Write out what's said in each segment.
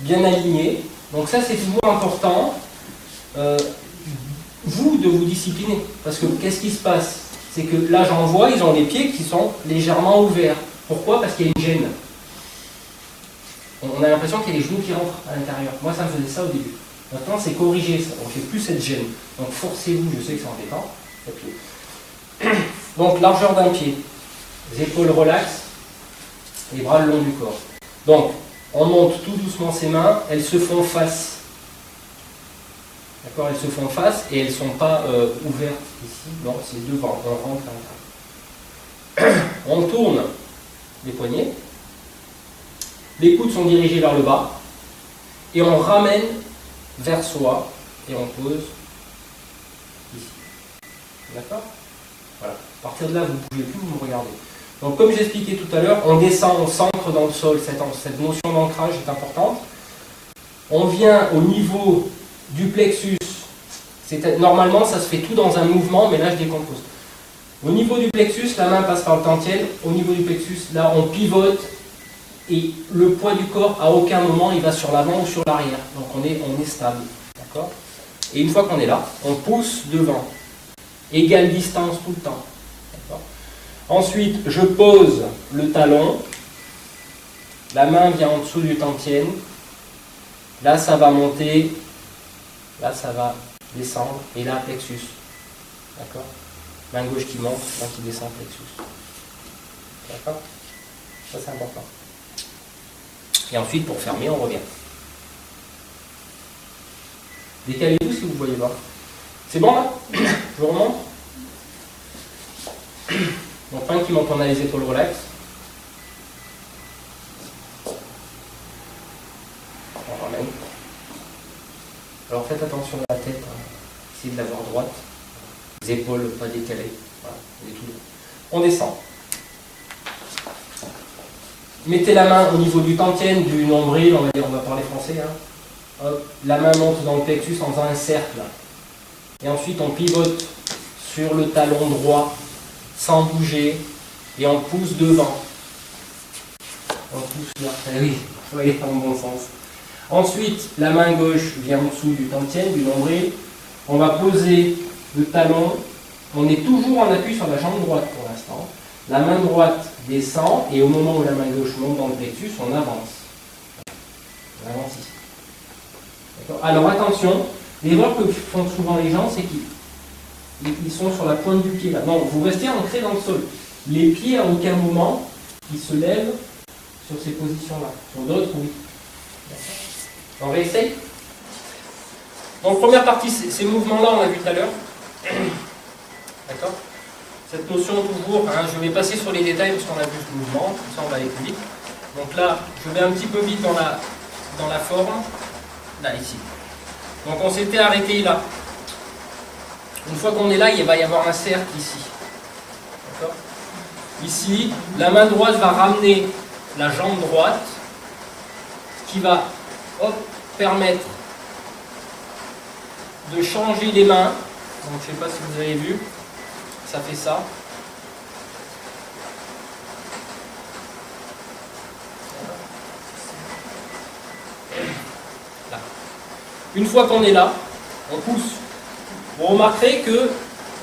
bien alignés. Donc ça, c'est toujours important, vous, de vous discipliner. Parce que qu'est-ce qui se passe? C'est que là, j'en vois, ils ont les pieds qui sont légèrement ouverts. Pourquoi? Parce qu'il y a une gêne. On a l'impression qu'il y a les genoux qui rentrent à l'intérieur. Moi, ça me faisait ça au début. Maintenant, c'est corrigé, ça. On ne fait plus cette gêne. Donc, forcez-vous, je sais que c'est embêtant. Donc, largeur d'un pied. Les épaules relaxes, les bras le long du corps. Donc, on monte tout doucement ses mains, elles se font face. D'accord? Elles se font face et elles ne sont pas ouvertes ici. Non, c'est devant. On rentre à l'intérieur. On tourne les poignets. Les coudes sont dirigés vers le bas. Et on ramène vers soi et on pose ici. D'accord? Voilà. À partir de là, vous ne pouvez plus, vous me regardez. Donc, comme j'expliquais tout à l'heure, on descend, on s'ancre dans le sol. Cette notion d'ancrage est importante. On vient au niveau du plexus. Normalement, ça se fait tout dans un mouvement, mais là, je décompose. Au niveau du plexus, la main passe par le tantiel. Au niveau du plexus, là, on pivote. Et le poids du corps, à aucun moment, il va sur l'avant ou sur l'arrière. Donc, on est stable. D'accord? Et une fois qu'on est là, on pousse devant. Égale distance tout le temps. D'accord? Ensuite, je pose le talon. La main vient en dessous du tantienne. Là, ça va monter. Là, ça va descendre. Et là, plexus. D'accord? Main gauche qui monte, main qui descend, plexus. D'accord? Ça, c'est important. Et ensuite, pour fermer, on revient. Décalez-vous si vous ne voyez pas. C'est bon là? Je vous remonte. Donc, main qui monte, on a les épaules relaxes. On ramène. Alors faites attention à la tête. Hein. Essayez de l'avoir droite. Les épaules pas décalées. Voilà, on est tout droit. On descend. Mettez la main au niveau du tantienne, du nombril, on va parler français. Hein. Hop, la main monte dans le plexus en faisant un cercle. Et ensuite, on pivote sur le talon droit, sans bouger, et on pousse devant. On pousse là. Ah oui, vous voyez, dans le bon sens. Ensuite, la main gauche vient en dessous du tantienne, du nombril. On va poser le talon. On est toujours en appui sur la jambe droite pour l'instant. La main droite descend et au moment où la main gauche monte dans le plexus, on avance. On avance ici. Alors attention, l'erreur que font souvent les gens, c'est qu'ils sont sur la pointe du pied là. Non, vous restez ancré dans le sol. Les pieds à aucun moment, ils se lèvent sur ces positions-là. Sur d'autres, oui. On réessaye. Donc première partie, ces mouvements-là, on l'a vu tout à l'heure. D'accord? Cette notion toujours, hein, je vais passer sur les détails parce qu'on a vu ce mouvement, comme ça on va aller plus vite. Donc là, je vais un petit peu vite dans la forme, là, ici. Donc on s'était arrêté là. Une fois qu'on est là, il va y avoir un cercle ici. D'accord? Ici, la main droite va ramener la jambe droite, qui va permettre de changer les mains. Donc je ne sais pas si vous avez vu. Ça fait ça. Là. Une fois qu'on est là, on pousse. Vous remarquerez que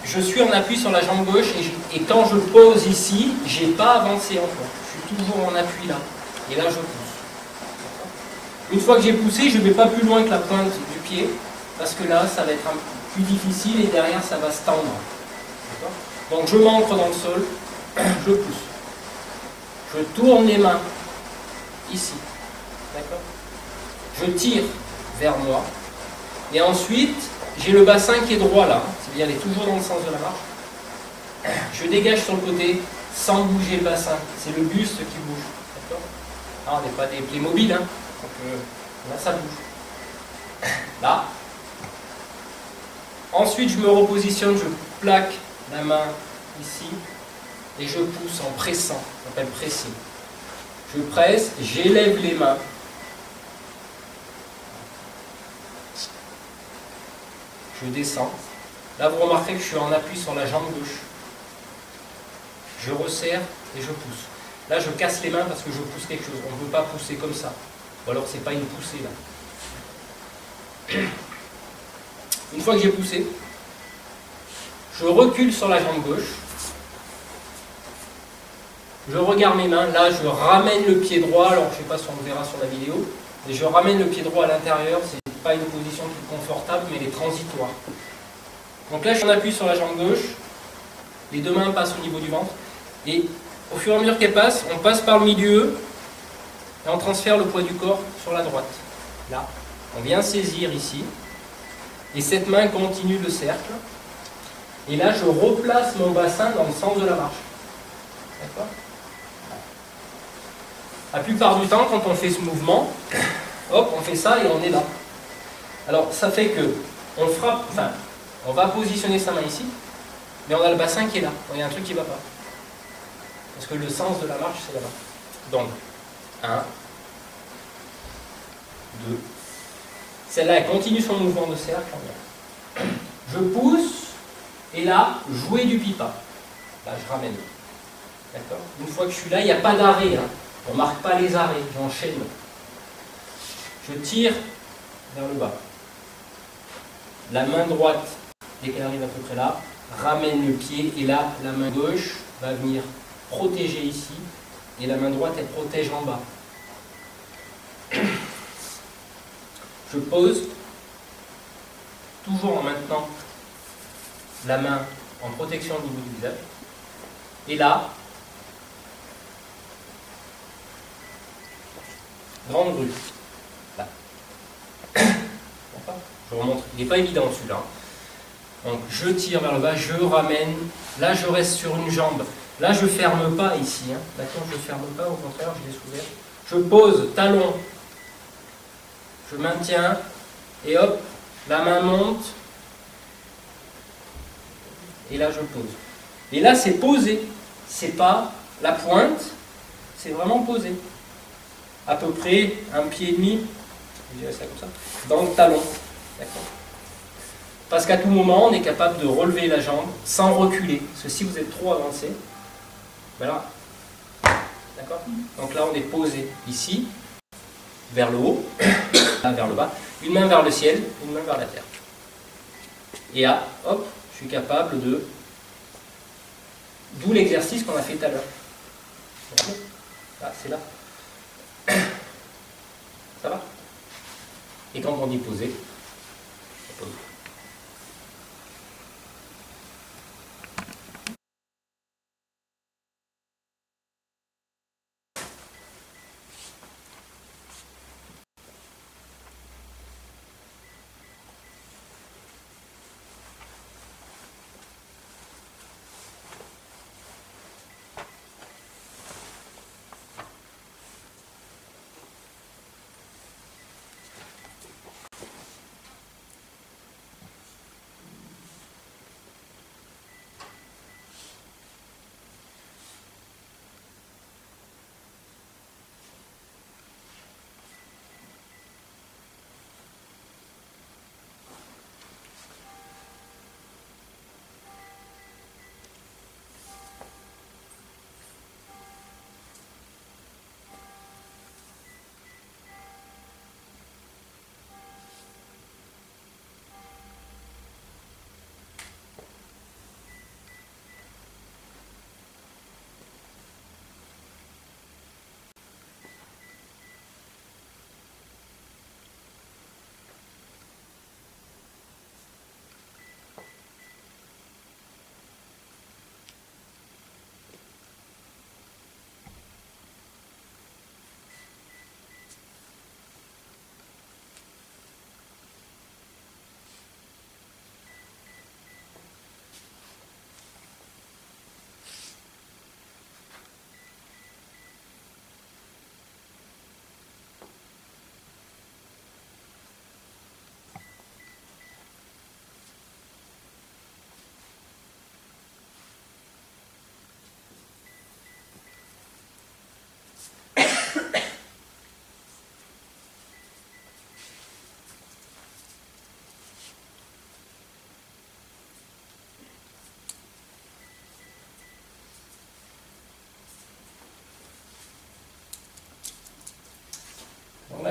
je suis en appui sur la jambe gauche et quand je pose ici, je n'ai pas avancé encore. Je suis toujours en appui là. Et là, je pousse. Une fois que j'ai poussé, je ne vais pas plus loin que la pointe du pied parce que là, ça va être un peu plus difficile et derrière, ça va se tendre. Donc je m'ancre dans le sol, je pousse. Je tourne les mains ici. D'accord? Je tire vers moi. Et ensuite, j'ai le bassin qui est droit là. C'est-à-dire, il est toujours dans le sens de la marche. Je dégage sur le côté sans bouger le bassin. C'est le buste qui bouge. D'accord? Ah, on n'est pas des Playmobil. Hein? Donc là, ça bouge. Là. Ensuite, je me repositionne, je plaque la main ici et je pousse en pressant, on appelle presser. Je presse, j'élève les mains. Je descends. Là, vous remarquez que je suis en appui sur la jambe gauche. Je resserre et je pousse. Là, je casse les mains parce que je pousse quelque chose. On ne peut pas pousser comme ça. Ou alors c'est pas une poussée là. Une fois que j'ai poussé, je recule sur la jambe gauche. Je regarde mes mains. Là, je ramène le pied droit. Alors, je ne sais pas si on le verra sur la vidéo. Mais je ramène le pied droit à l'intérieur. Ce n'est pas une position toute confortable, mais elle est transitoire. Donc là, on appuie sur la jambe gauche. Les deux mains passent au niveau du ventre. Et au fur et à mesure qu'elles passent, on passe par le milieu. Et on transfère le poids du corps sur la droite. Là, on vient saisir ici. Et cette main continue le cercle. Et là, je replace mon bassin dans le sens de la marche. D'accord ? La plupart du temps, quand on fait ce mouvement, hop, on fait ça et on est là. Alors, ça fait que on frappe, enfin, on va positionner sa main ici, mais on a le bassin qui est là. Il y a un truc qui ne va pas. Parce que le sens de la marche, c'est là-bas. Donc, 1, 2. Celle-là, elle continue son mouvement de cercle. Je pousse, et là, jouer du pipa. Là, je ramène. D'accord ? Une fois que je suis là, il n'y a pas d'arrêt. Hein. On ne marque pas les arrêts, j'enchaîne. Je tire vers le bas. La main droite, dès qu'elle arrive à peu près là, ramène le pied, et là, la main gauche va venir protéger ici, et la main droite, elle protège en bas. Je pose, toujours en maintenant la main en protection au niveau du visage. Et là, grande grue. Là. Je remonte. Il n'est pas évident celui-là. Donc je tire vers le bas, je ramène. Là, je reste sur une jambe. Là, je ne ferme pas ici. Hein. D'accord, je ne ferme pas, au contraire, je laisse ouvert. Je pose, talon. Je maintiens. Et hop, la main monte. Et là, je pose. Et là, c'est posé. C'est pas la pointe, c'est vraiment posé. À peu près 1,5 pied, je dirais ça comme ça, dans le talon. D'accord ? Parce qu'à tout moment, on est capable de relever la jambe sans reculer. Parce que si vous êtes trop avancé, voilà. D'accord ? Donc là, on est posé ici, vers le haut, là, vers le bas, une main vers le ciel, une main vers la terre. Et là, hop, je suis capable de... D'où l'exercice qu'on a fait tout à l'heure. Là, c'est là. Ça va ? Et quand on dit poser, on pose.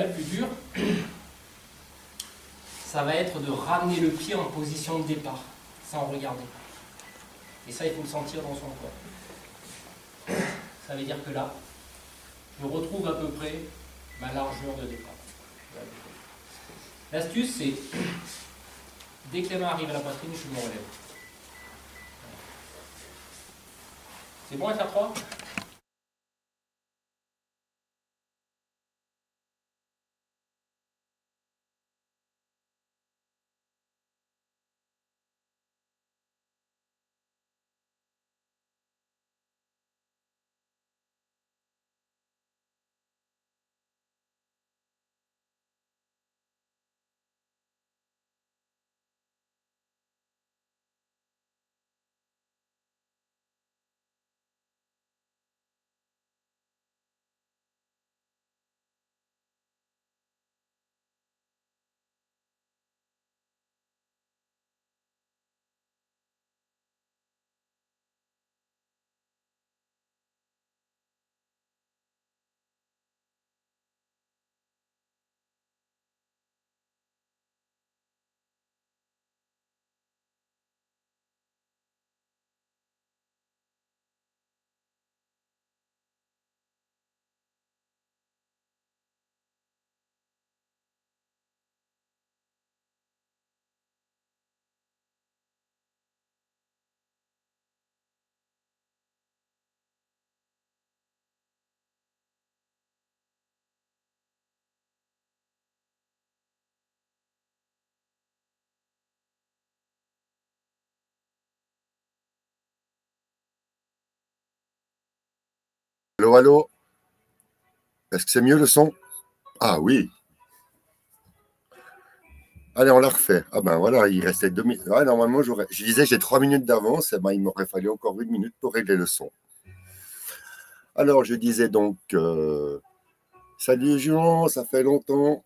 le plus dur, ça va être de ramener le pied en position de départ, sans regarder. Et ça, il faut le sentir dans son corps. Ça veut dire que là, je retrouve à peu près ma largeur de départ. L'astuce, c'est, dès que les mains arrivent à la poitrine, je me relève. C'est bon à faire 3 ? Allô, allô? Est-ce que c'est mieux le son? Ah oui. Allez, on la refait. Ah ben voilà, il restait 2 minutes. Ah, normalement, je disais j'ai 3 minutes d'avance. Eh ben, il m'aurait fallu encore 1 minute pour régler le son. Alors, je disais donc, salut Jean, ça fait longtemps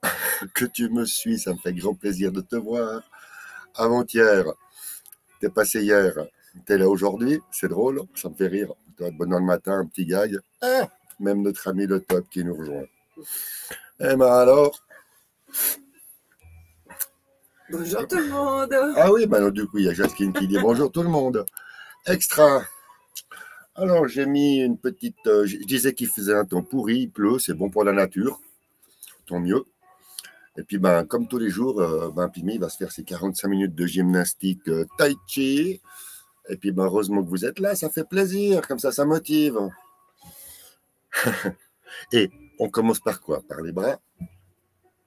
que tu me suis. Ça me fait grand plaisir de te voir. Avant-hier, t'es passé hier. T'es là aujourd'hui. C'est drôle, ça me fait rire. Tu dois être bonne le matin, un petit gag. Ah, même notre ami le top qui nous rejoint. Eh ben alors, Bonjour tout le monde. ah oui, ben du coup, il y a Jacqueline qui dit bonjour tout le monde. Extra. Alors, j'ai mis une petite. Je disais qu'il faisait un temps pourri, il pleut, c'est bon pour la nature, tant mieux. Et puis, ben, comme tous les jours, ben, Pimi va se faire ses 45 minutes de gymnastique tai chi. Et puis, ben, heureusement que vous êtes là, ça fait plaisir, comme ça motive. Et on commence par quoi? Par les bras.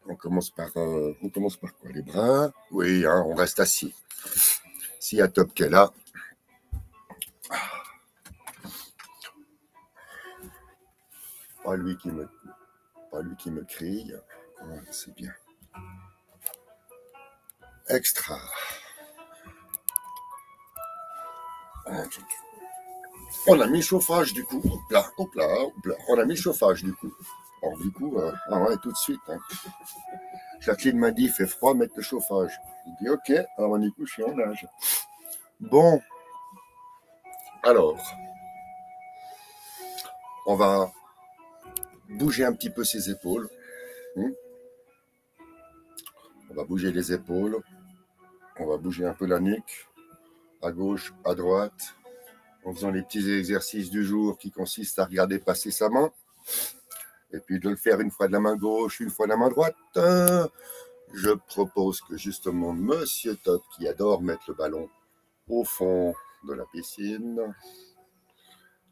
On commence par quoi? Les bras. Oui, hein, on reste assis. S'il y a Top qui est là. Pas lui qui me crie. Ouais, c'est bien. Extra. On a mis le chauffage du coup. Hop là, hop là, hop là. On a mis le chauffage du coup. Alors du coup, ah ouais, tout de suite. Hein. Jacqueline m'a dit, il fait froid, mettre le chauffage. Je dis ok, alors du coup, je suis en âge. Bon. Alors, on va bouger un petit peu ses épaules. On va bouger les épaules. On va bouger un peu la nuque. À gauche, à droite. En faisant les petits exercices du jour qui consistent à regarder passer sa main. Et puis de le faire une fois de la main gauche, une fois de la main droite. Je propose que justement Monsieur Top, qui adore mettre le ballon au fond de la piscine,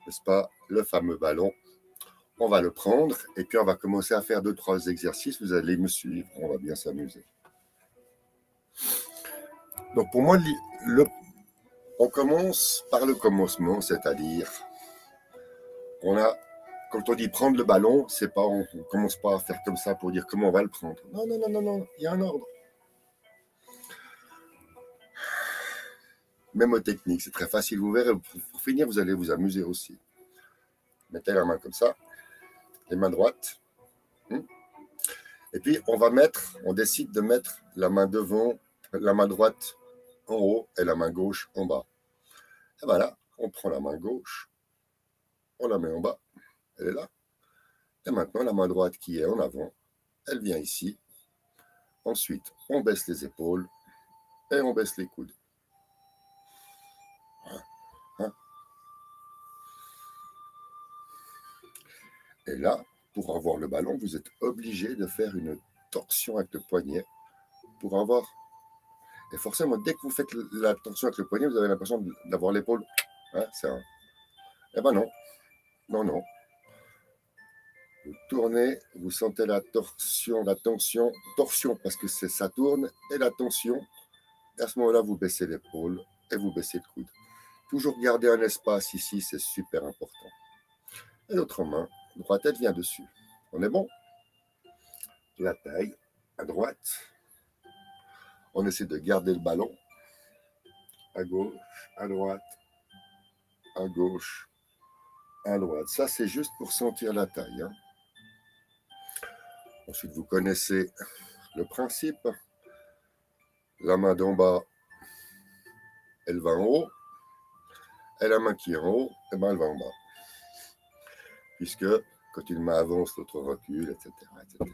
n'est-ce pas, le fameux ballon, on va le prendre et puis on va commencer à faire 2-3 exercices. Vous allez me suivre, on va bien s'amuser. Donc pour moi, on commence par le commencement, c'est-à-dire quand on dit prendre le ballon, c'est pas, on commence pas à faire comme ça pour dire comment on va le prendre. Non, non, non, non, non, il y a un ordre. Mémotechnique, c'est très facile, vous verrez, pour finir, vous allez vous amuser aussi. Mettez la main comme ça, les mains droites. Et puis, on décide de mettre la main devant, la main droite en haut et la main gauche en bas. Et voilà, on prend la main gauche, on la met en bas, elle est là. Et maintenant, la main droite qui est en avant, elle vient ici. Ensuite, on baisse les épaules et on baisse les coudes. Hein? Et là, pour avoir le ballon, vous êtes obligé de faire une torsion avec le poignet pour avoir... Et forcément, dès que vous faites la torsion avec le poignet, vous avez l'impression d'avoir l'épaule. Hein, c'est un... Eh ben non, non, non. Vous tournez, vous sentez la torsion, torsion parce que ça tourne, et la tension. Et à ce moment-là, vous baissez l'épaule et vous baissez le coude. Toujours garder un espace ici, c'est super important. Et l'autre main, droite, elle vient dessus. On est bon? La taille à droite. On essaie de garder le ballon. À gauche, à droite, à gauche, à droite. Ça, c'est juste pour sentir la taille. Hein. Ensuite, vous connaissez le principe. La main d'en bas, elle va en haut. Et la main qui est en haut, eh ben, elle va en bas. Puisque quand une main avance, l'autre recule, etc. etc.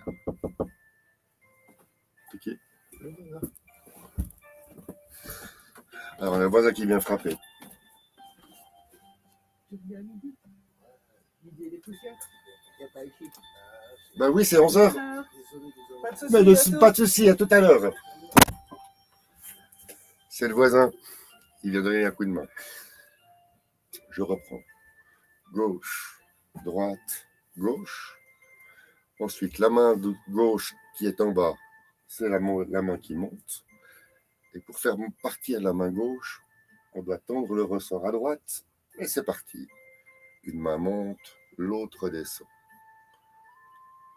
Ok. Alors, on a le voisin qui vient frapper. Ben oui, c'est 11h. Pas de souci, à tout à l'heure. C'est le voisin. Il vient donner un coup de main. Je reprends. Gauche, droite, gauche. Ensuite, la main de gauche qui est en bas, c'est la main qui monte. Et pour faire partir la main gauche, on doit tendre le ressort à droite. Et c'est parti. Une main monte, l'autre descend.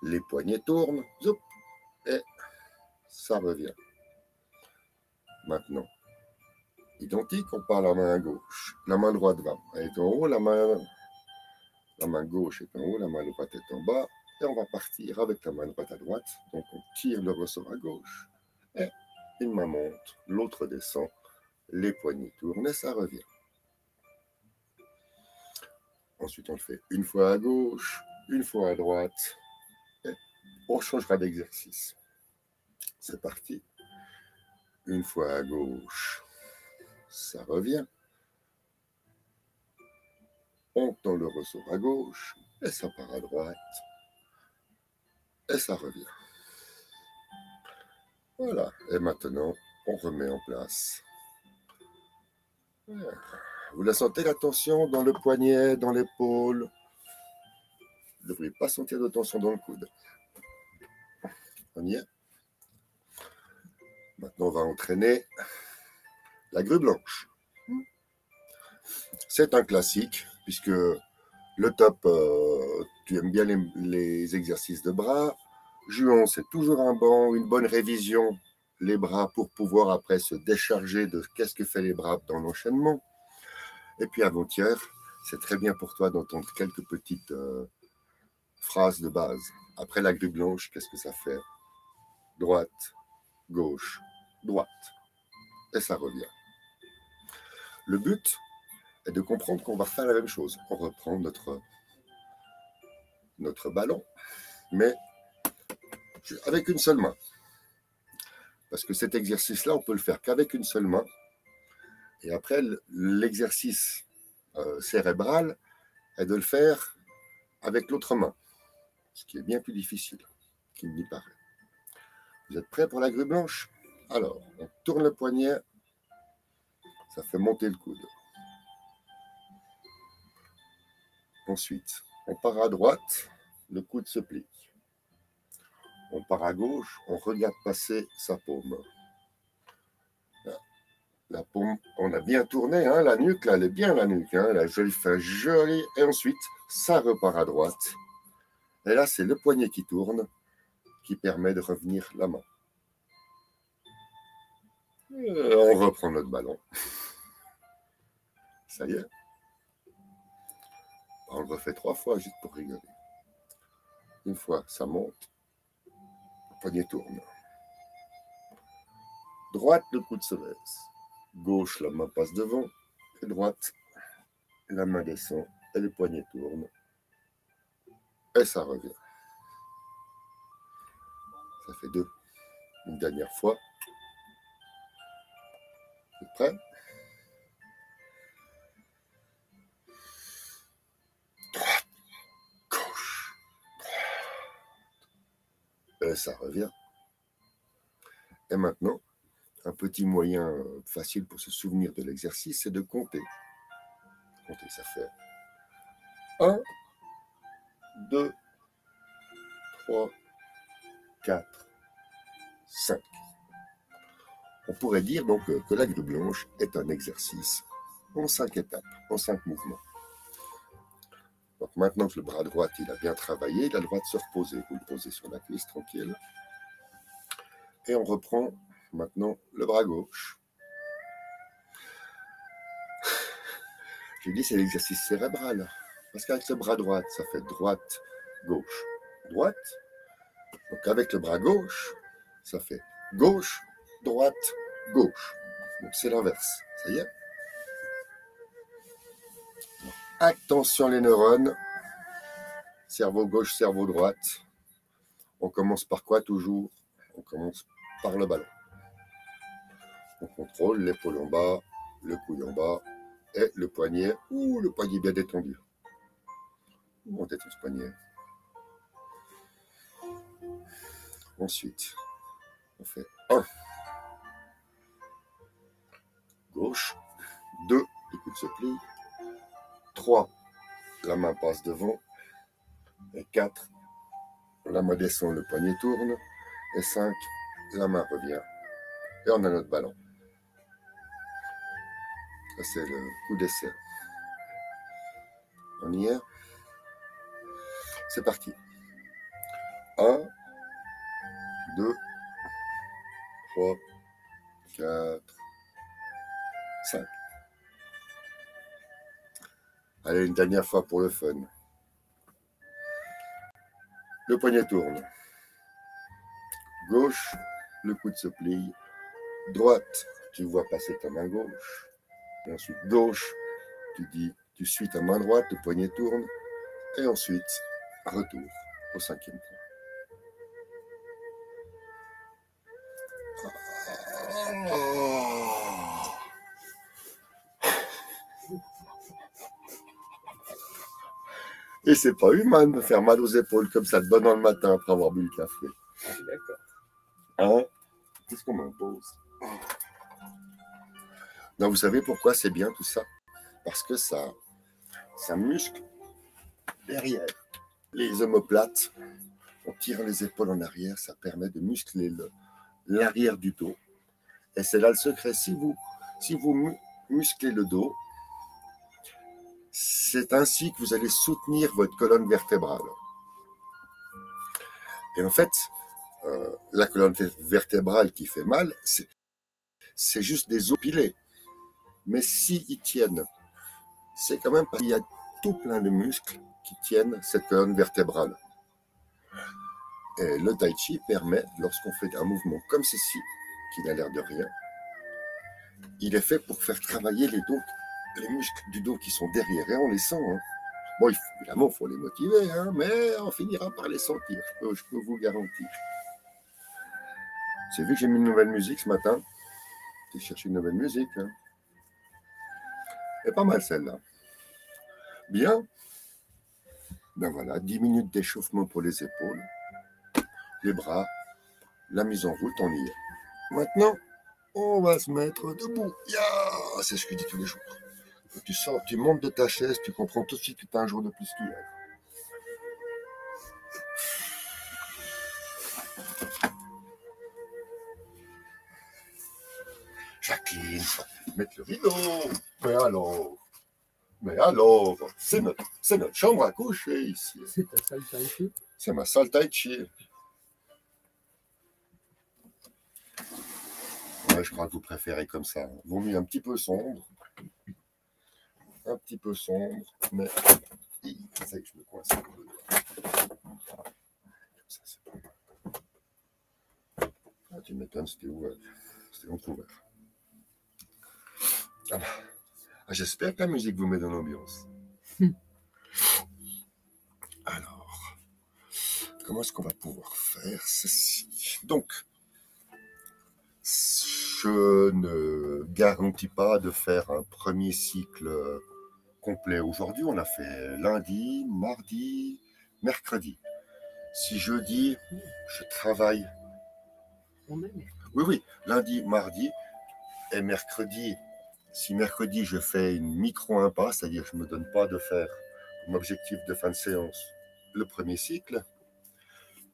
Les poignets tournent, zoup, et ça revient. Maintenant, identique, on part la main à gauche. La main droite va. Elle est en haut, la main gauche est en haut, la main droite est en bas. Et on va partir avec la main droite à droite. Donc on tire le ressort à gauche. Et une main monte, l'autre descend. Les poignets tournent et ça revient. Ensuite, on le fait une fois à gauche, une fois à droite. Et on changera d'exercice. C'est parti. Une fois à gauche, ça revient. On tend le ressort à gauche et ça part à droite. Et ça revient. Voilà. Et maintenant, on remet en place. Vous la sentez la tension dans le poignet, dans l'épaule. Vous ne devriez pas sentir de tension dans le coude. On y est. Maintenant, on va entraîner la grue blanche. C'est un classique, puisque le top, tu aimes bien les exercices de bras. Juon, c'est toujours un banc, une bonne révision, les bras pour pouvoir après se décharger de qu'est-ce que fait les bras dans l'enchaînement. Et puis avant-hier, c'est très bien pour toi d'entendre quelques petites phrases de base. Après la grue blanche, qu'est-ce que ça fait? Droite, gauche, droite. Et ça revient. Le but est de comprendre qu'on va faire la même chose. On reprend notre ballon, mais avec une seule main. Parce que cet exercice-là, on peut le faire qu'avec une seule main. Et après, l'exercice cérébral est de le faire avec l'autre main. Ce qui est bien plus difficile qu'il n'y paraît. Vous êtes prêts pour la grue blanche? Alors, on tourne le poignet. Ça fait monter le coude. Ensuite, on part à droite. Le coude se plie. On part à gauche, on regarde passer sa paume. La paume, on a bien tourné, hein, la nuque, là, elle est bien la nuque, hein, la jolie fin jolie. Et ensuite, ça repart à droite. Et là, c'est le poignet qui tourne, qui permet de revenir la main. Et on reprend notre ballon. Ça y est. On le refait 3 fois, juste pour rigoler. Une fois, ça monte. Le poignet tourne. Droite, le coude se baisse. Gauche, la main passe devant. Et droite, la main descend. Et le poignet tourne. Et ça revient. Ça fait 2. Une dernière fois. Vous êtes prêts? Droite, gauche, droite. Et ça revient. Et maintenant, un petit moyen facile pour se souvenir de l'exercice, c'est de compter. Compter, ça fait 1, 2, 3, 4, 5. On pourrait dire donc que la grue blanche est un exercice en 5 étapes, en 5 mouvements. Donc maintenant que le bras droit il a bien travaillé, il a le droit de se reposer. Vous le posez sur la cuisse tranquille. Et on reprend maintenant le bras gauche. Je dis c'est l'exercice cérébral. Parce qu'avec le bras droit, ça fait droite, gauche, droite. Donc avec le bras gauche, ça fait gauche, droite, gauche. Donc c'est l'inverse. Ça y est? Donc, attention les neurones. Cerveau gauche, cerveau droite. On commence par quoi toujours? On commence par le ballon. On contrôle l'épaule en bas, le coude en bas et le poignet. Ouh, le poignet bien détendu. On détend ce poignet. Ensuite, on fait 1. Gauche. 2. Le coude se plie. 3. La main passe devant. Et 4. La main descend, le poignet tourne. Et 5. La main revient. Et on a notre ballon. Ça, c'est le coup d'essai. On y est? C'est parti. 1, 2, 3, 4, 5. Allez, une dernière fois pour le fun. Le poignet tourne. Gauche, le coude se plie. Droite, tu vois passer ta main gauche. Et ensuite, gauche, tu suis ta main droite, le poignet tourne. Et ensuite, retour au 5e point. Et c'est pas humain de me faire mal aux épaules comme ça de bonne dans le matin après avoir bu le café. D'accord. Hein? Qu'est-ce qu'on m'impose? Non, vous savez pourquoi c'est bien tout ça? Parce que ça muscle derrière les omoplates. On tire les épaules en arrière, ça permet de muscler l'arrière du dos. Et c'est là le secret. Si vous musclez le dos, c'est ainsi que vous allez soutenir votre colonne vertébrale. Et en fait, la colonne vertébrale qui fait mal, c'est juste des os pilés. Mais s'ils tiennent, c'est quand même parce qu'il y a tout plein de muscles qui tiennent cette colonne vertébrale. Et le tai chi permet, lorsqu'on fait un mouvement comme ceci, qui n'a l'air de rien, il est fait pour faire travailler les muscles du dos qui sont derrière, et on les sent. Hein. Bon, évidemment, il faut les motiver, hein, mais on finira par les sentir, je peux vous garantir. J'ai vu que j'ai mis une nouvelle musique ce matin. J'ai cherché une nouvelle musique. Hein. Et pas mal celle-là. Bien. Ben voilà, 10 minutes d'échauffement pour les épaules, les bras, la mise en route, on y est. Maintenant, on va se mettre debout. Yeah, c'est ce que je dis tous les jours. Tu sors, tu montes de ta chaise, tu comprends tout de suite que tu as un jour de plus qu'hier. Jacqueline, mettre le rideau. Mais alors, c'est notre chambre à coucher ici. C'est ta salle tai chi? C'est ma salle tai chi. Ouais, je crois que vous préférez comme ça. Vaut mieux un petit peu sombre. Un petit peu sombre, mais c'est ça que je me coince un peu. Comme ça, c'est pas mal. Ah, tu m'étonnes, c'était ouvert. C'était entrouvert. Ah, j'espère que la musique vous met dans l'ambiance. Alors, comment est-ce qu'on va pouvoir faire ceci? Donc, je ne garantis pas de faire un premier cycle complet. Aujourd'hui, on a fait lundi, mardi, mercredi. Si jeudi, je travaille. Oui, lundi, mardi et mercredi. Si mercredi, je fais une micro-impasse, c'est-à-dire que je ne me donne pas de faire mon objectif de fin de séance le premier cycle,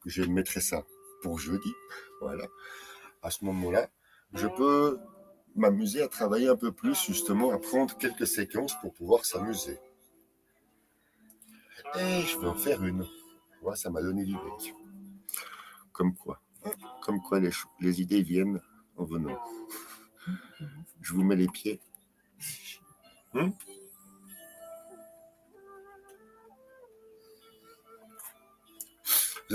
je mettrai ça pour jeudi. Voilà. À ce moment-là, je peux m'amuser à travailler un peu plus, justement, à prendre quelques séquences pour pouvoir s'amuser. Et je vais en faire une. Voilà, ça m'a donné du bec. Comme quoi les idées viennent en venant. Je vous mets les pieds. Vous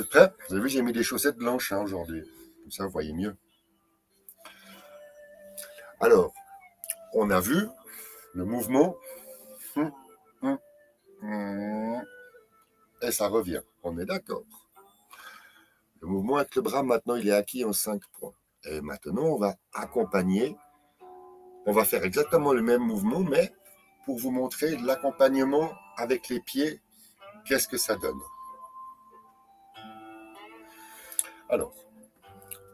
êtes prêts? Vous avez vu, j'ai mis des chaussettes blanches aujourd'hui. Comme ça, vous voyez mieux. Alors, on a vu le mouvement. Et ça revient. On est d'accord. Le mouvement avec le bras, maintenant, il est acquis en 5 points. Et maintenant, on va accompagner. On va faire exactement le même mouvement, mais pour vous montrer l'accompagnement avec les pieds, qu'est-ce que ça donne. Alors,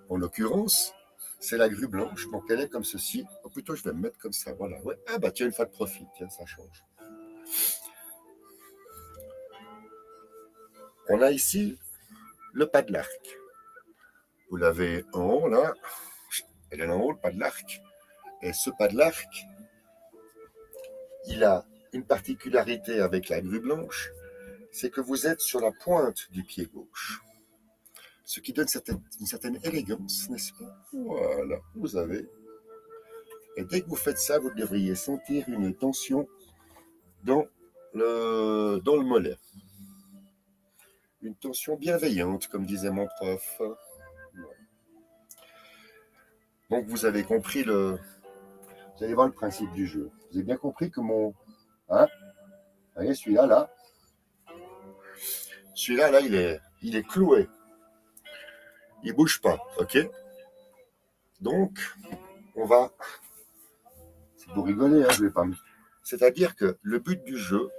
en l'occurrence, c'est la grue blanche, donc elle est comme ceci. Oh, plutôt, je vais me mettre comme ça, voilà. Ouais. Ah bah tiens, une fois de profit, tiens, ça change. On a ici le pas de l'arc. Vous l'avez en haut, là. Elle est en haut, le pas de l'arc. Et ce pas de l'arc, il a une particularité avec la grue blanche, c'est que vous êtes sur la pointe du pied gauche. Ce qui donne une certaine élégance, n'est-ce pas? Voilà, vous avez. Et dès que vous faites ça, vous devriez sentir une tension dans le mollet. Une tension bienveillante, comme disait mon prof. Donc vous avez compris vous allez voir le principe du jeu. Vous avez bien compris que mon... Hein? Vous voyez, celui-là, là. Celui-là, là, il est cloué. Il ne bouge pas, ok? Donc, on va... C'est pour rigoler, hein, je vais pas... C'est-à-dire que le but du jeu,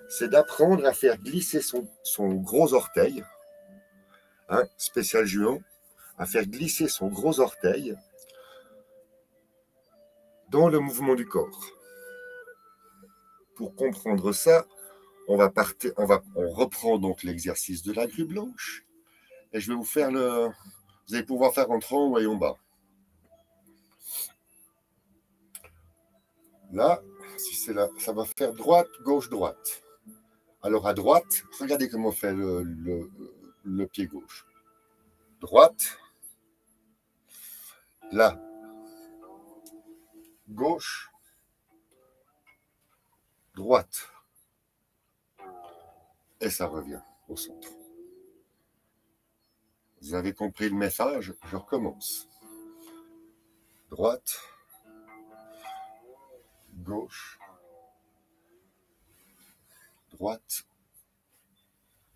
c'est d'apprendre à faire glisser son gros orteil, hein, spécial juan, à faire glisser son gros orteil dans le mouvement du corps. Pour comprendre ça, on reprend donc l'exercice de la grue blanche et je vais vous faire vous allez pouvoir faire en haut et en bas. Là, si c'est là, ça va faire droite, gauche, droite. Alors à droite, regardez comment on fait le pied gauche. Droite, là, gauche, droite. Et ça revient au centre. Vous avez compris le message? Je recommence. Droite, gauche, droite,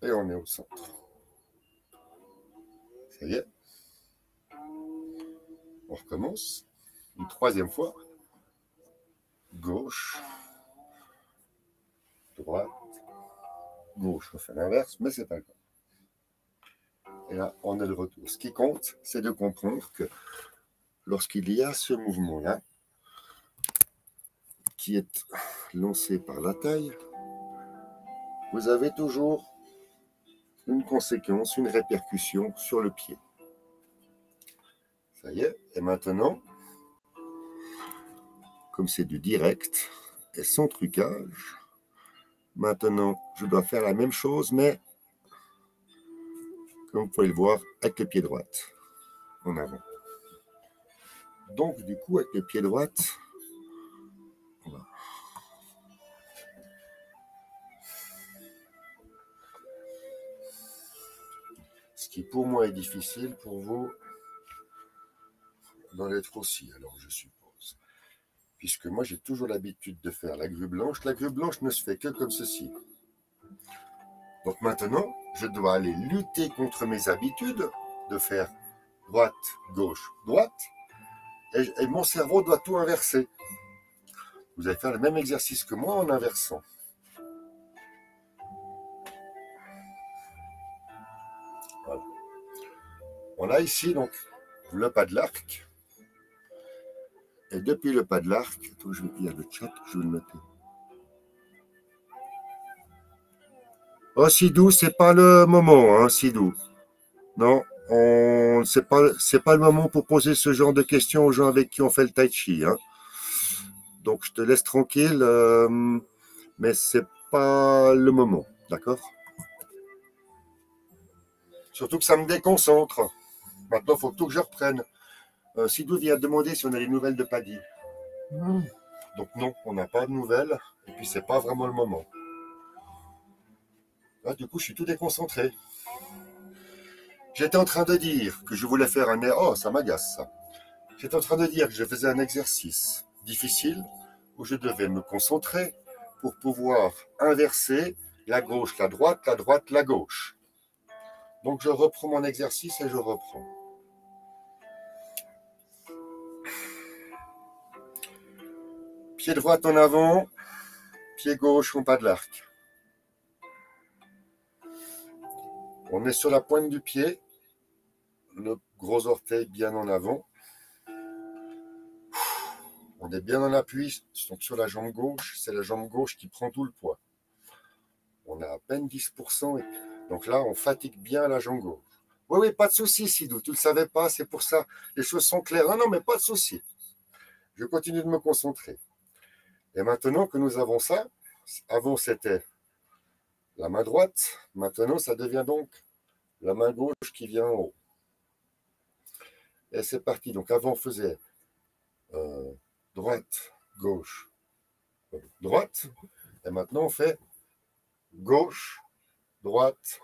et on est au centre. Ça y est. On recommence. Une troisième fois. Gauche, droite, gauche. On fait l'inverse, mais c'est pas grave. Et là, on est de retour. Ce qui compte, c'est de comprendre que lorsqu'il y a ce mouvement-là, qui est lancé par la taille, vous avez toujours une conséquence, une répercussion sur le pied. Ça y est. Et maintenant, comme c'est du direct et sans trucage, maintenant, je dois faire la même chose, mais comme vous pouvez le voir, avec le pied droit, en avant. Donc, du coup, avec le pied droit, on va... Ce qui pour moi est difficile, pour vous, doit l'être aussi, alors je suppose. Puisque moi, j'ai toujours l'habitude de faire la grue blanche. La grue blanche ne se fait que comme ceci. Donc maintenant, je dois aller lutter contre mes habitudes de faire droite, gauche, droite. Et mon cerveau doit tout inverser. Vous allez faire le même exercice que moi en inversant. Voilà. On a ici donc le pas de l'arc. Et depuis le pas de l'arc, il y a le chat, je vais le noter. Oh, Sidou, c'est pas le moment, hein, Sidou. Non, c'est pas le moment pour poser ce genre de questions aux gens avec qui on fait le tai chi, hein. Donc, je te laisse tranquille, mais c'est pas le moment, d'accord? Surtout que ça me déconcentre. Maintenant, il faut tout que je reprenne. Sidou vient de demander si on a les nouvelles de Paddy. Donc non, on n'a pas de nouvelles, et puis c'est pas vraiment le moment. Là, du coup, je suis tout déconcentré. J'étais en train de dire que je voulais faire un... Oh, ça m'agace, ça. J'étais en train de dire que je faisais un exercice difficile où je devais me concentrer pour pouvoir inverser la gauche, la droite, la gauche. Donc, je reprends mon exercice et je reprends. Pied droit en avant, pied gauche en pas de l'arc. On est sur la pointe du pied, le gros orteil bien en avant. On est bien en appui, donc sur la jambe gauche, c'est la jambe gauche qui prend tout le poids. On a à peine 10%, donc là, on fatigue bien la jambe gauche. Oui, oui, pas de souci, Sidou, tu ne le savais pas, c'est pour ça. Les choses sont claires. Non, non, mais pas de souci. Je continue de me concentrer. Et maintenant que nous avons ça, avant c'était la main droite, maintenant ça devient donc la main gauche qui vient en haut. Et c'est parti. Donc avant on faisait droite, gauche, droite. Et maintenant on fait gauche, droite,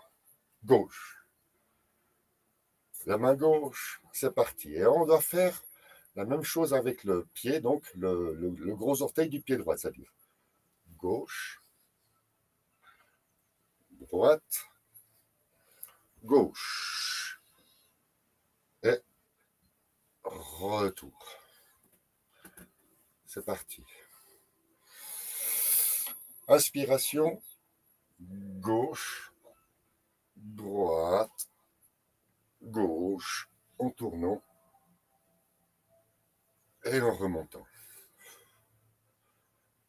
gauche. La main gauche, c'est parti. Et on doit faire la même chose avec le pied, donc le gros orteil du pied droit, c'est-à-dire gauche, droite, gauche. Et retour. C'est parti. Inspiration, gauche, droite, gauche, en tournant et en remontant.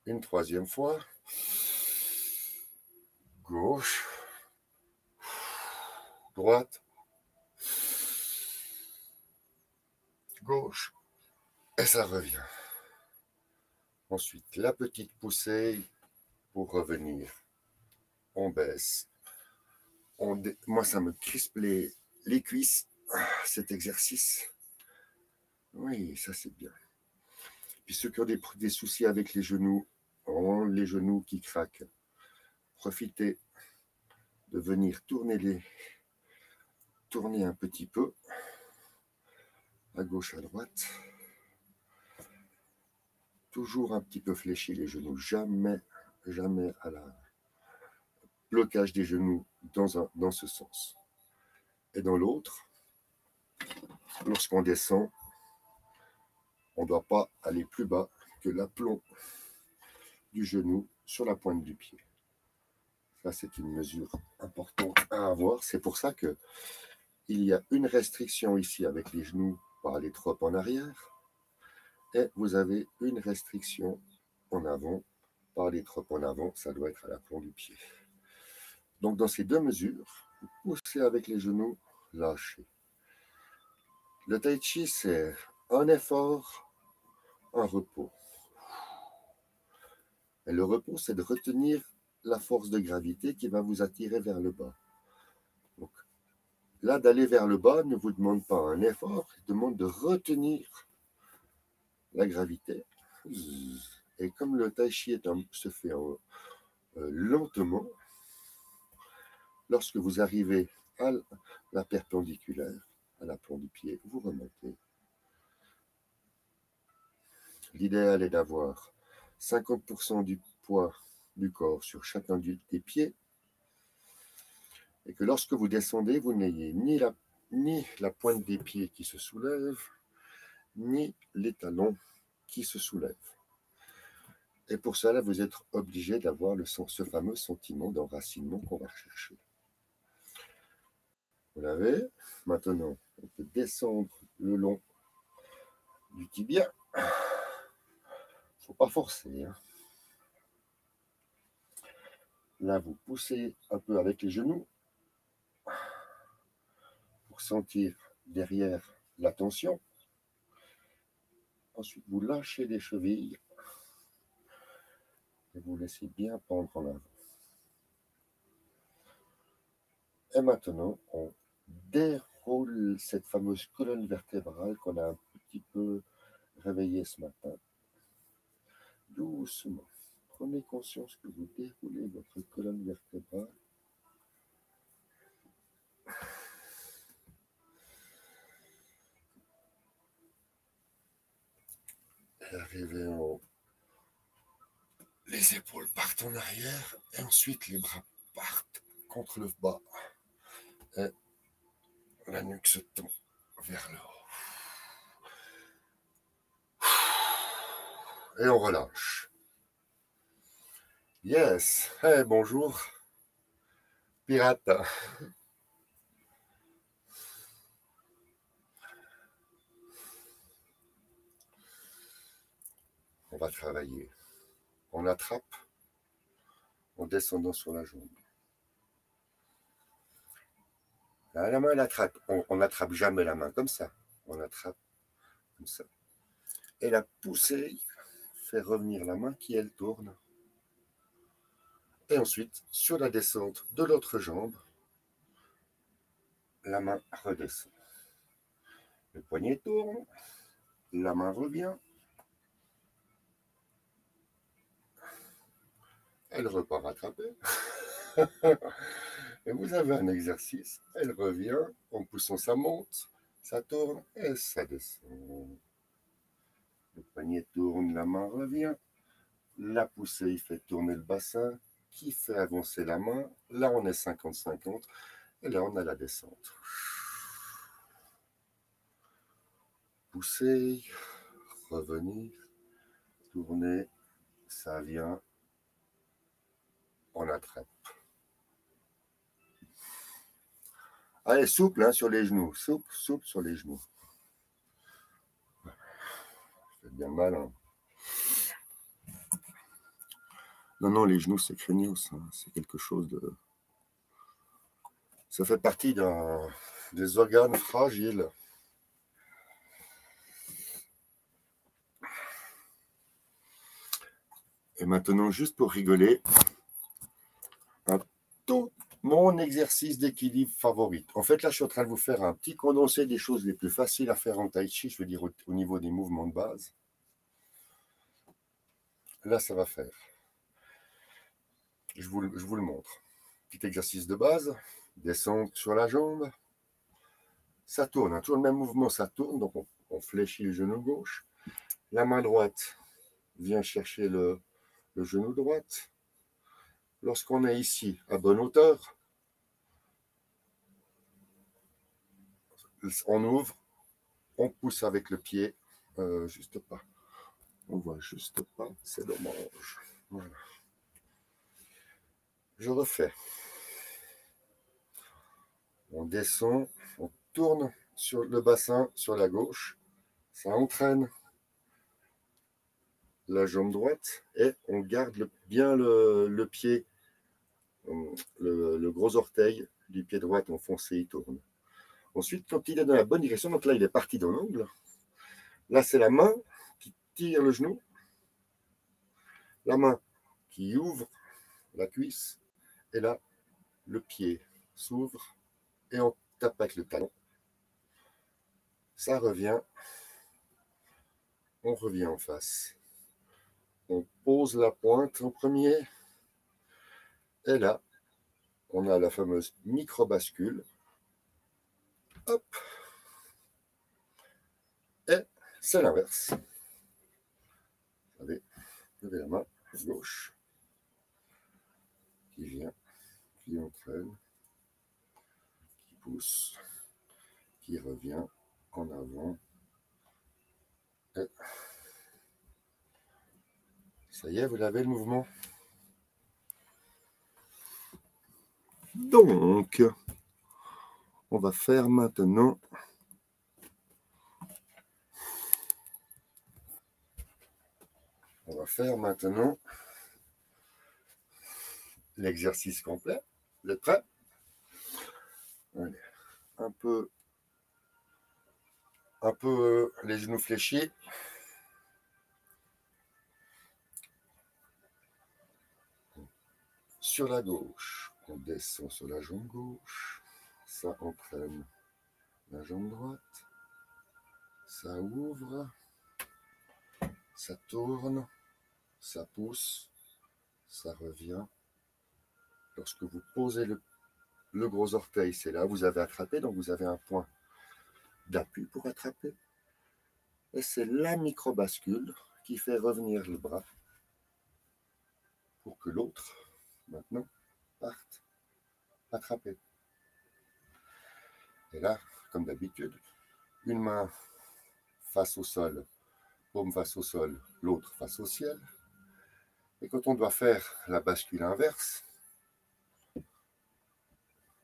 Une troisième fois. Gauche, droite, gauche, et ça revient. Ensuite, la petite poussée pour revenir. On baisse. Moi, ça me crispe les cuisses, cet exercice. Oui, ça c'est bien. Puis ceux qui ont des soucis avec les genoux, les genoux qui craquent, profitez de venir tourner un petit peu, à gauche, à droite. Toujours un petit peu fléchi les genoux, jamais à la blocage des genoux dans ce sens. Et dans l'autre, lorsqu'on descend, on ne doit pas aller plus bas que l'aplomb du genou sur la pointe du pied. Ça, c'est une mesure importante à avoir. C'est pour ça qu'il y a une restriction ici avec les genoux pour aller trop en arrière. Et vous avez une restriction en avant, par aller trop en avant, ça doit être à l'aplomb du pied. Donc dans ces deux mesures, vous poussez avec les genoux, lâchez. Le tai chi, c'est un effort, un repos. Et le repos, c'est de retenir la force de gravité qui va vous attirer vers le bas. Donc, là, d'aller vers le bas ne vous demande pas un effort, il demande de retenir la gravité. Et comme le tai chi se fait lentement, lorsque vous arrivez à la perpendiculaire, à l'aplomb du pied, vous remontez. L'idéal est d'avoir 50% du poids du corps sur chacun des pieds Et que lorsque vous descendez, vous n'ayez ni la pointe des pieds qui se soulève, ni les talons qui se soulèvent. Et pour cela, vous êtes obligé d'avoir ce fameux sentiment d'enracinement qu'on va rechercher. Vous l'avez. Maintenant, on peut descendre le long du tibia. Il ne faut pas forcer. Hein. Là, vous poussez un peu avec les genoux pour sentir derrière la tension. Ensuite, vous lâchez les chevilles et vous laissez bien pendre en avant. Et maintenant, on déroule cette fameuse colonne vertébrale qu'on a un petit peu réveillée ce matin. Doucement. Prenez conscience que vous déroulez votre colonne vertébrale. Et arrivez en haut. Les épaules partent en arrière et ensuite les bras partent contre le bas. Et la nuque se tend vers le haut. Et on relâche. Yes. Hey, bonjour. Pirate. On va travailler. On attrape en descendant sur la jambe. Là, la main, elle attrape. On n'attrape jamais la main comme ça. On attrape comme ça. Et la poussée fait revenir la main qui, elle, tourne. Et ensuite, sur la descente de l'autre jambe, la main redescend. Le poignet tourne, la main revient. Elle repart rattraper. Et vous avez un exercice. Elle revient, en poussant, ça monte, ça tourne et ça descend. Le poignet tourne, la main revient. La poussée fait tourner le bassin, qui fait avancer la main. Là, on est 50-50. Et là, on a la descente. Pousser, revenir, tourner, ça vient, on attrape. Allez, souple hein, sur les genoux, souple sur les genoux. C'est bien mal. Hein. Non, les genoux, c'est craignos, hein. C'est quelque chose de... Ça fait partie des organes fragiles. Et maintenant, juste pour rigoler, tout mon exercice d'équilibre favori. En fait, là, je suis en train de vous faire un petit condensé des choses les plus faciles à faire en tai chi, je veux dire au niveau des mouvements de base. Là, ça va faire. Je vous le montre. Petit exercice de base, descendre sur la jambe. Ça tourne, hein, toujours le même mouvement, ça tourne, donc on fléchit le genou gauche. La main droite vient chercher le genou droite. Lorsqu'on est ici, à bonne hauteur, on ouvre, on pousse avec le pied, juste pas. On voit juste pas, c'est dommage. Voilà. Je refais. On descend, on tourne sur le bassin sur la gauche, ça entraîne la jambe droite et on garde bien le pied, le gros orteil du pied droit enfoncé, il tourne. Ensuite, quand il est dans la bonne direction, donc là il est parti dans l'angle, là c'est la main qui tire le genou, la main qui ouvre la cuisse, et là le pied s'ouvre et on tape avec le talon. Ça revient, on revient en face. On pose la pointe en premier, et là, on a la fameuse micro-bascule. Hop. Et c'est l'inverse. Vous avez levé la main gauche, qui vient, qui entraîne, pousse, qui revient en avant. Et ça y est, vous l'avez le mouvement. Donc, on va faire maintenant l'exercice complet. Vous êtes prêts? Allez, un peu les genoux fléchis. Sur la gauche, on descend sur la jambe gauche. Ça entraîne la jambe droite. Ça ouvre. Ça tourne. Ça pousse. Ça revient. Lorsque vous posez le gros orteil, c'est là, vous avez attrapé, donc vous avez un point d'appui pour attraper. Et c'est la micro-bascule qui fait revenir le bras pour que l'autre, maintenant, parte attraper. Et là, comme d'habitude, une main face au sol, paume face au sol, l'autre face au ciel. Et quand on doit faire la bascule inverse,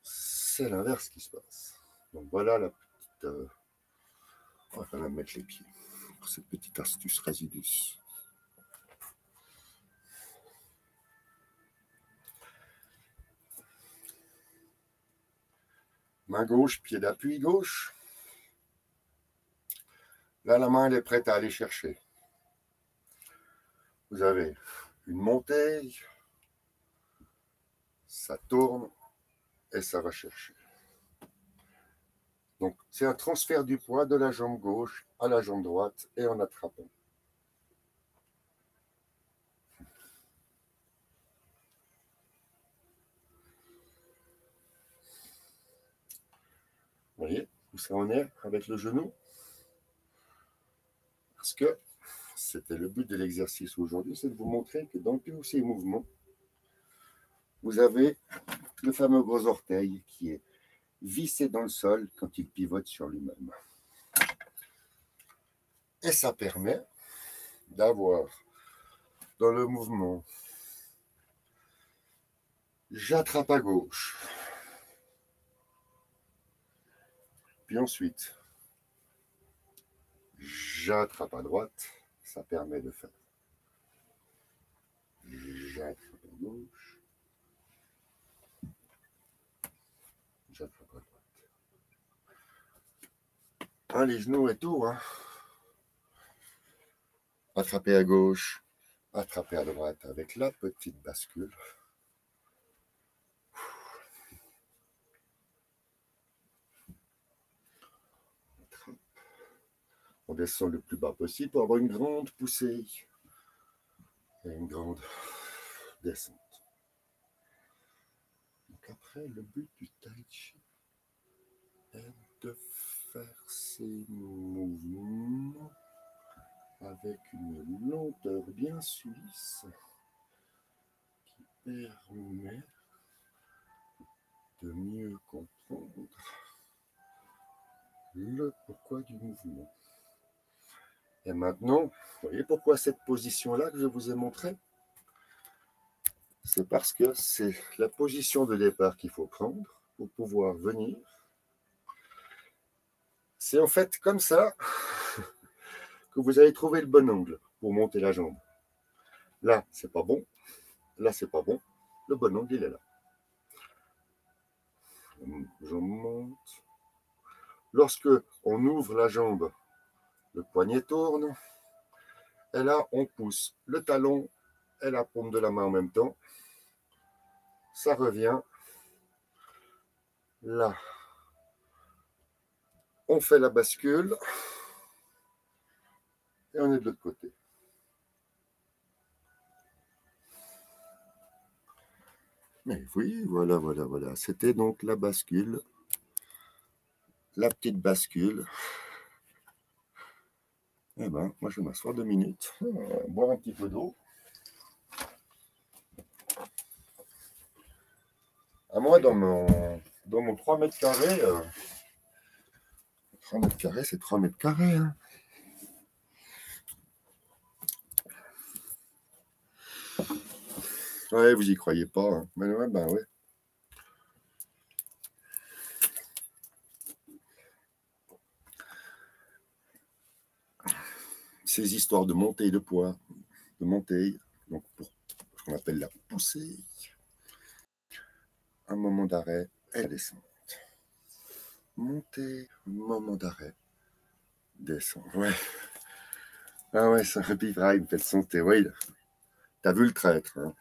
c'est l'inverse qui se passe. Donc voilà la petite... on va quand même mettre les pieds pour cette petite astuce résidus. Main gauche, pied d'appui gauche. Là, la main, elle est prête à aller chercher. Vous avez une montée, ça tourne et ça va chercher. Donc, c'est un transfert du poids de la jambe gauche à la jambe droite et en attrapant. Vous voyez où ça en est avec le genou? Parce que c'était le but de l'exercice aujourd'hui, c'est de vous montrer que dans tous ces mouvements, vous avez le fameux gros orteil qui est vissé dans le sol quand il pivote sur lui-même. Et ça permet d'avoir dans le mouvement, j'attrape à gauche, puis ensuite, j'attrape à droite, ça permet de faire. J'attrape à gauche, j'attrape à droite. Les genoux et tout, Attraper à gauche, attraper à droite avec la petite bascule. On descend le plus bas possible pour avoir une grande poussée et une grande descente. Donc après, le but du tai chi est de faire ces mouvements avec une lenteur bien suisse qui permet de mieux comprendre le pourquoi du mouvement. Et maintenant, vous voyez pourquoi cette position-là que je vous ai montrée? C'est parce que c'est la position de départ qu'il faut prendre pour pouvoir venir. C'est en fait comme ça que vous allez trouver le bon angle pour monter la jambe. Là, c'est pas bon. Là, c'est pas bon. Le bon angle, il est là. Je monte. Lorsque on ouvre la jambe, le poignet tourne. Et là, on pousse le talon et la paume de la main en même temps. Ça revient. Là, on fait la bascule. Et on est de l'autre côté. Mais oui, voilà. C'était donc la bascule. La petite bascule. Eh ben, moi je vais m'asseoir 2 minutes, boire un petit peu d'eau. À moi, dans dans mon 3 mètres carrés, 3 mètres carrés, c'est 3 mètres carrés. Hein. Ouais, vous y croyez pas. Hein. Mais ouais, ben ouais. Ces histoires de montée de poids, de montée, donc pour ce qu'on appelle la poussée, un moment d'arrêt et descente. Montée, moment d'arrêt, descente. Ouais. Ah ouais, ça revivra, il me fait santé. Ouais, t'as vu le traître, hein?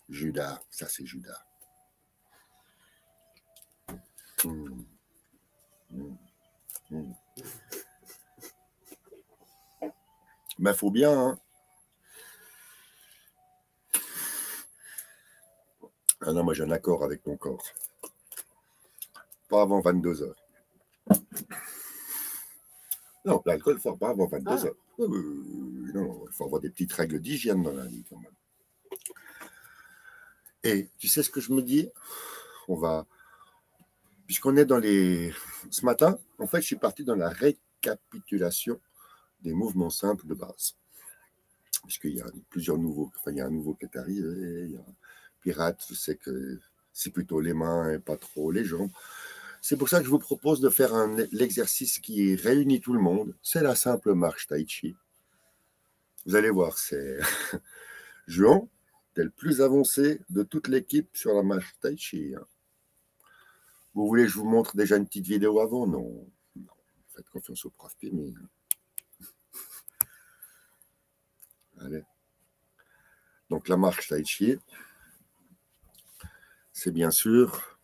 Judas, ça c'est Judas. Mmh. Mmh. Mmh. Ben, faut bien, hein. Ah non, moi j'ai un accord avec mon corps. Pas avant 22 heures. Non, l'alcool fort, pas avant 22 heures. Non, il faut avoir des petites règles d'hygiène dans la vie quand même. Et tu sais ce que je me dis? On va. Puisqu'on est dans les. Ce matin, en fait, je suis parti dans la récapitulation des mouvements simples de base. Puisqu'il y a plusieurs nouveaux. Enfin, il y a un nouveau qui est arrivé. Il y a un pirate, je sais que c'est plutôt les mains et pas trop les jambes. C'est pour ça que je vous propose de faire l'exercice qui réunit tout le monde. C'est la simple marche tai chi. Vous allez voir, c'est Juan, t'es le plus avancé de toute l'équipe sur la marche tai chi. Vous voulez que je vous montre déjà une petite vidéo avant? Non. Non. Faites confiance au prof Pimi. Allez. Donc la marche tai chi, c'est bien sûr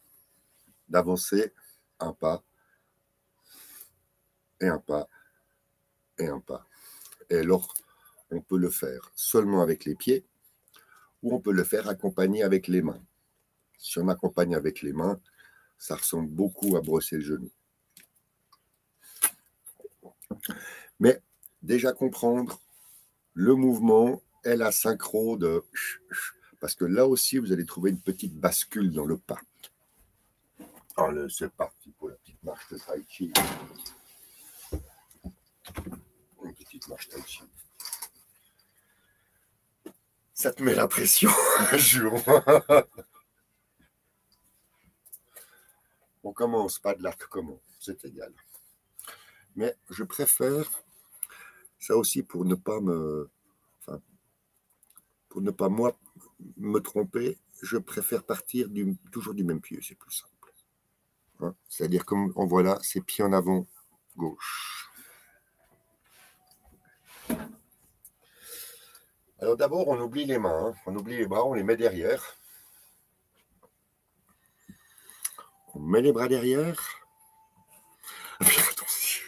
d'avancer un pas et un pas et un pas. Et alors, on peut le faire seulement avec les pieds ou on peut le faire accompagné avec les mains. Si on accompagne avec les mains, ça ressemble beaucoup à brosser le genou. Mais déjà comprendre le mouvement et la synchro de... Parce que là aussi, vous allez trouver une petite bascule dans le pas. Alors, c'est parti pour la petite marche de tai chi. Une petite marche tai chi. Ça te met la pression, un jour. On commence, pas de l'arc comment, c'est égal. Mais je préfère ça aussi pour ne pas pour ne pas moi me tromper, je préfère partir toujours du même pied, c'est plus simple. Hein, c'est-à-dire comme on voit là, c'est pied en avant, gauche. Alors d'abord, on oublie les mains, hein. On oublie les bras, on les met derrière. On met les bras derrière. Attention.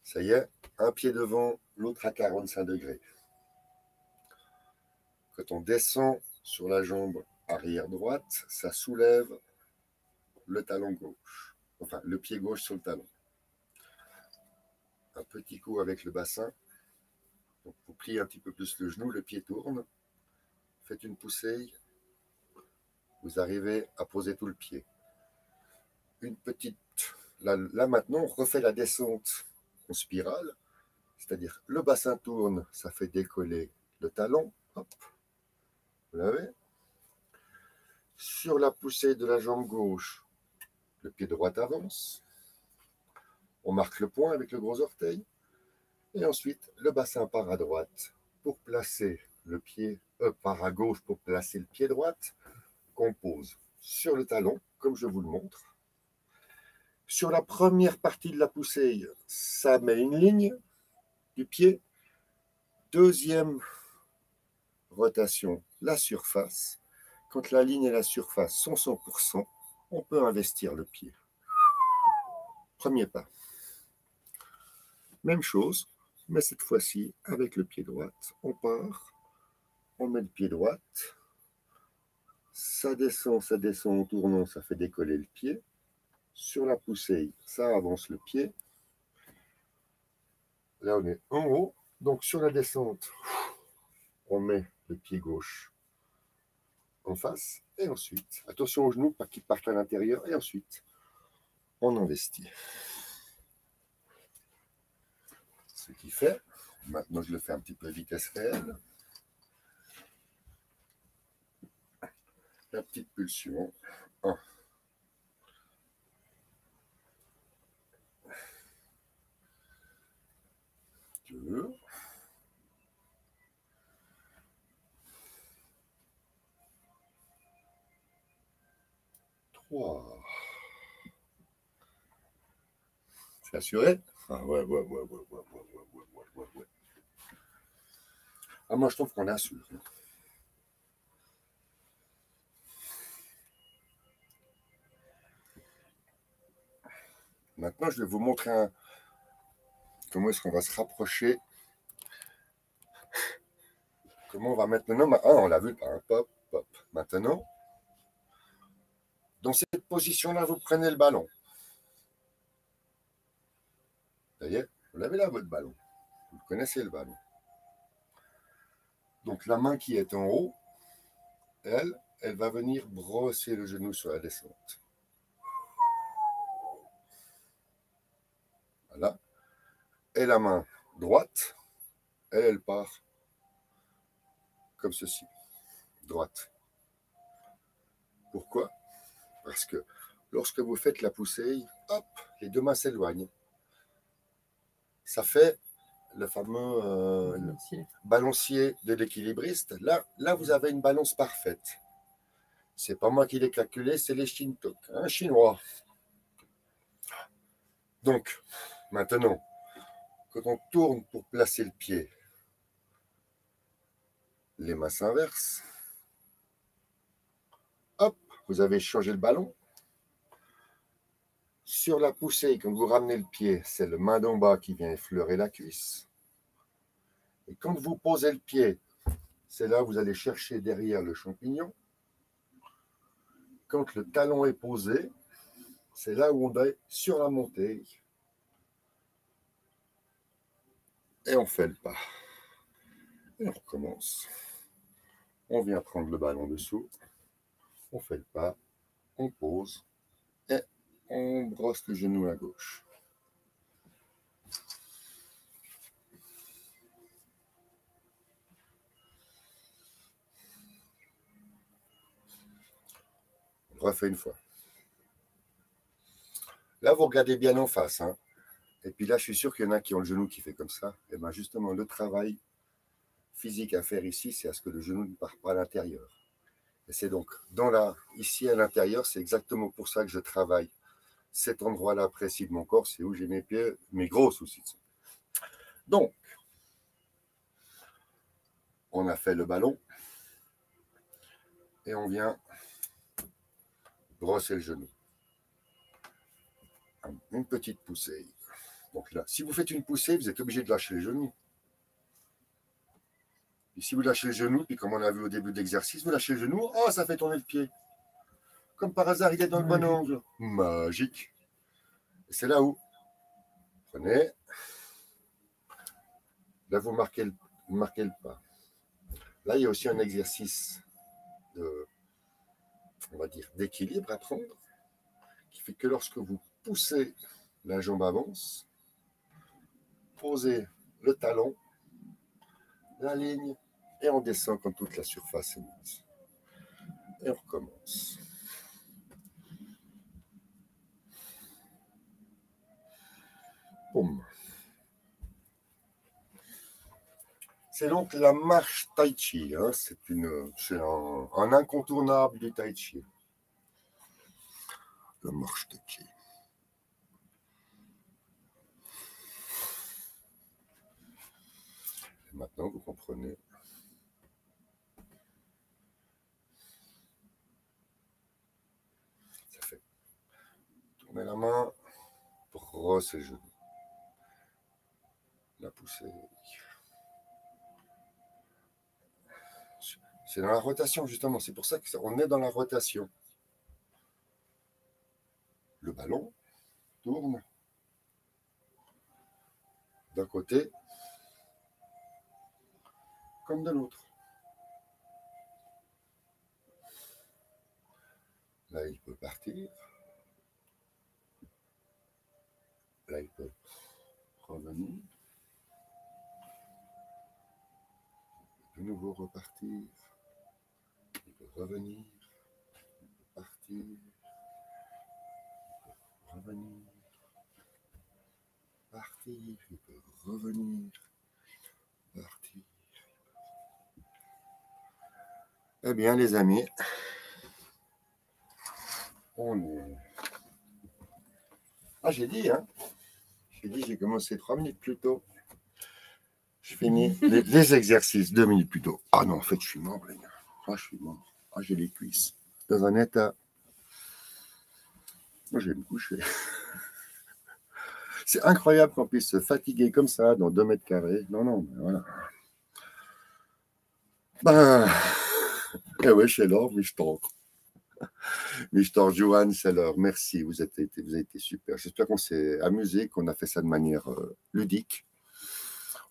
Ça y est, un pied devant, l'autre à 45 degrés. Quand on descend sur la jambe arrière droite, ça soulève le talon gauche. Enfin, le pied gauche sur le talon. Un petit coup avec le bassin. Donc, vous pliez un petit peu plus le genou, le pied tourne. Faites une poussée. Vous arrivez à poser tout le pied. Une petite... Là maintenant, on refait la descente en spirale. C'est-à-dire, le bassin tourne, ça fait décoller le talon. Hop. Vous l'avez. Sur la poussée de la jambe gauche, le pied droit avance. On marque le point avec le gros orteil. Et ensuite, le bassin part à droite pour placer le pied, part à gauche pour placer le pied droit, qu'on pose sur le talon, comme je vous le montre. Sur la première partie de la poussée, ça met une ligne du pied. Deuxième rotation, la surface. Quand la ligne et la surface sont 100%, on peut investir le pied. Premier pas. Même chose, mais cette fois-ci avec le pied droit. On part, on met le pied droit, ça descend en tournant, ça fait décoller le pied. Sur la poussée, ça avance le pied. Là, on est en haut. Donc, sur la descente, on met le pied gauche en face. Et ensuite, attention aux genoux, pas qu'ils partent à l'intérieur. Et ensuite, on investit. Ce qui fait, maintenant je le fais un petit peu vitesse réelle. La petite pulsion. 1. 2. 3. C'est assuré? Ah ouais. Ah, moi je trouve qu'on assure. Maintenant, je vais vous montrer comment est-ce qu'on va se rapprocher. Comment on va maintenant. Ah, on l'a vu, pop, pop. Maintenant, dans cette position-là, vous prenez le ballon. Ça y est, vous l'avez là, votre ballon. Vous connaissez le ballon. Donc, la main qui est en haut, elle va venir brosser le genou sur la descente. Voilà. Et la main droite, elle part comme ceci. Droite. Pourquoi? Parce que lorsque vous faites la poussée, hop, les deux mains s'éloignent. Ça fait le fameux balancier de l'équilibriste. Là, vous avez une balance parfaite. C'est pas moi qui l'ai calculé, c'est les Shintok, un chinois. Donc, maintenant, quand on tourne pour placer le pied, les mains s'inversent. Hop, vous avez changé le ballon. Sur la poussée, quand vous ramenez le pied, c'est le main d'en bas qui vient effleurer la cuisse. Et quand vous posez le pied, c'est là où vous allez chercher derrière le champignon. Quand le talon est posé, c'est là où on est sur la montée. Et on fait le pas. Et on recommence. On vient prendre le ballon dessous. On fait le pas. On pose. Et on brosse le genou à gauche. On refait une fois. Là, vous regardez bien en face. Hein. Et puis là, je suis sûr qu'il y en a qui ont le genou qui fait comme ça. Et bien justement, le travail physique à faire ici, c'est à ce que le genou ne parte pas à l'intérieur. Et c'est donc ici à l'intérieur, c'est exactement pour ça que je travaille. Cet endroit-là précis de mon corps, c'est où j'ai mes pieds, mes gros soucis. Donc, on a fait le ballon et on vient brosser le genou. Une petite poussée. Donc là, si vous faites une poussée, vous êtes obligé de lâcher les genoux. Et si vous lâchez le genou, puis comme on a vu au début de l'exercice, vous lâchez le genou, oh, ça fait tourner le pied. Comme par hasard, il est dans le bon angle. Magique. Et c'est là où, prenez, là vous marquez le pas. Là, il y a aussi un exercice on va dire, d'équilibre à prendre, qui fait que lorsque vous poussez, la jambe avance, posez le talon, la ligne, et on descend quand toute la surface est mise. Et on recommence. Boum. C'est donc la marche tai chi. Hein. C'est un incontournable du tai chi. La marche tai chi. Et maintenant, vous comprenez. Ça fait tourner la main, brosser le genou. La poussée. C'est dans la rotation, justement. C'est pour ça qu'on est dans la rotation. Le ballon tourne d'un côté comme de l'autre. Là, il peut partir. Là, il peut revenir. De nouveau repartir. Il peut revenir. Il peut partir. Revenir. Partir. Il peut revenir. Partir. Eh bien, les amis, on est... Ah, j'ai dit, hein. J'ai commencé 3 minutes plus tôt. Je finis les exercices 2 minutes plus tôt. Ah non, en fait, je suis mort, les gars. Ah, je suis mort. Ah, j'ai les cuisses dans un état. Moi, je vais me coucher. C'est incroyable qu'on puisse se fatiguer comme ça dans 2 mètres carrés. Non, non, mais voilà. Ben, eh ouais, c'est l'heure, mais je t'en. Mister Johan, c'est l'heure. Merci, vous avez été super. J'espère qu'on s'est amusé, qu'on a fait ça de manière ludique.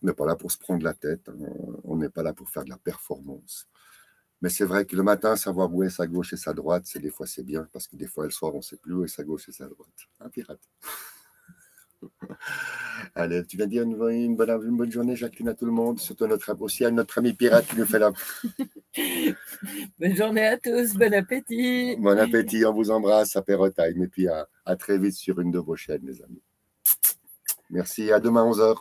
On n'est pas là pour se prendre la tête, hein. On n'est pas là pour faire de la performance. Mais c'est vrai que le matin, savoir où est sa gauche et sa droite, des fois c'est bien, parce que des fois le soir, on ne sait plus où est sa gauche et sa droite. Un pirate. Allez, tu viens dire une bonne journée, Jacqueline, à tout le monde, surtout aussi à notre ami pirate qui nous fait la... Bonne journée à tous, bon appétit. Bon appétit, on vous embrasse, à Time, et puis à très vite sur une de vos chaînes, les amis. Merci, à demain 11h.